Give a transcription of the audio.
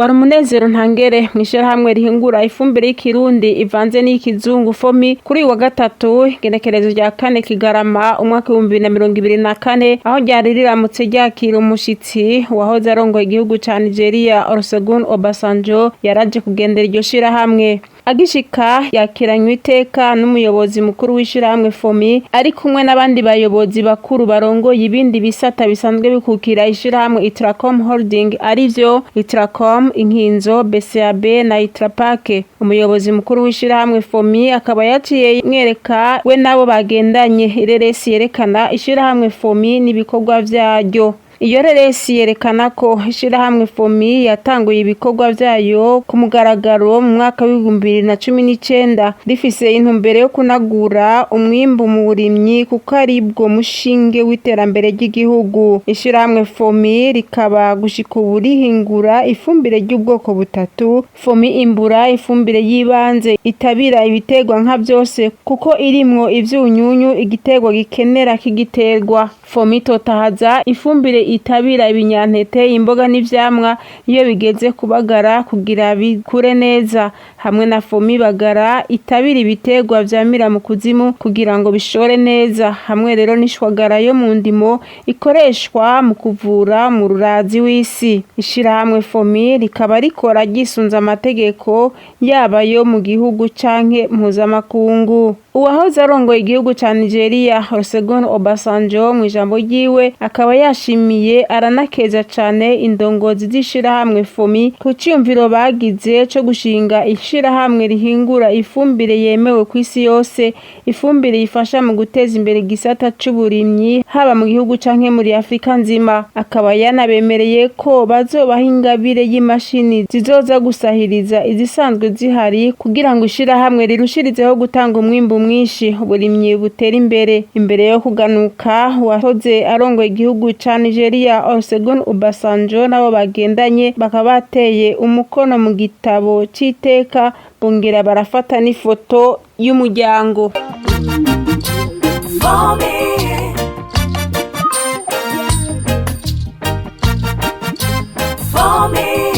Wari umunezero ntangure mwishirahamwe rihingura ifumbire y'ikirundi ivanze n'ikizungu FOMI kuri wa gatatu igenekerezo rya 4 Kigarama umwaka 2024 aho ryari riramutse ryakira umushitsi uwahoze arongoye igihugu ca Nigeria Olusegun Obasanjo yaraje kugendera iryo shirahamwe. Agishika yakiranywe iteka n'umuyobozi mukuru w'ishirahamwe FOMI ari kumwe n'abandi bayobozi bakuru barongoye ibindi bisata bisanzwe bikukira ishirahamwe ITRACOM HOLDING arivyo ITRACOM INKINZO BCAB na ITRAPAC. Umuyobozi mukuru w'ishirahamwe FOMI akaba yaciye mwereka we nabo bagendanye ireresi yerekana ishirahamwe FOMI n'ibikorwa vyaryo. Iyo reresi yerekana ko ishirahamwe FOMI yatanguye ibikorwa vyayo ku mugaragaro mu mwaka wa 2019 rifise intumbero yo kunagura umwimbu mu burimyi kuko ari bwo mushinge w'iterambere ry'igihugu. Ishirahamwe FOMI rikaba gushika ubu rihingura ifumbire ry'ubwoko butatu: FOMI imbura, ifumbire yibanze itabira ibitegwa nka byose kuko irimwo ivyunyunyu igitegwa gikenera kigiterwa; FOMI Totahaza, ifumbire itabira ibinyantete, imboga n'ivyamwa iyo bigeze kubagara kugira bikure neza; hamwe na FOMI Bagara itabira ibitegwa vyamira mu kuzimu kugira ngo bishore neza; hamwe rero n'ishwagara yo mu ndimo ikoreshwa mu kuvura mu rurazi w'isi. Ishirahamwe FOMI rikaba rikora gisunza amategeko yaba yo mu gihugu canke mpuzamakungu. Uwahoze arongoye igihugu ca Nigeria Olusegun Obasanjo mu ijambo ryiwe akaba yashimiye aranakeza cane indongozi z'ishirahamwe FOMI ku ciyumviro bagize co gushinga ishirahamwe rihingura ifumbire yemewe ku isi yose, ifumbire yifasha mu guteza imbere igisata c'uburimyi haba mu gihugu canke muri Afrika nzima. Akaba yanabemereye ko bazobaha ingabire y'imashini zizoza gusahiriza izisanzwe zihari kugira ngo ishirahamwe rirushirizeho gutanga umwimbu mwinshi uburimyi butera imbere. Imbere yo kuganuka uwahoze arongoye igihugu ca Nigeria Olusegun Obasanjo nabo bagendanye bakaba bateye umukono mu gitabo c'iteka bongera barafata n'ifoto y'umuryango. FOMI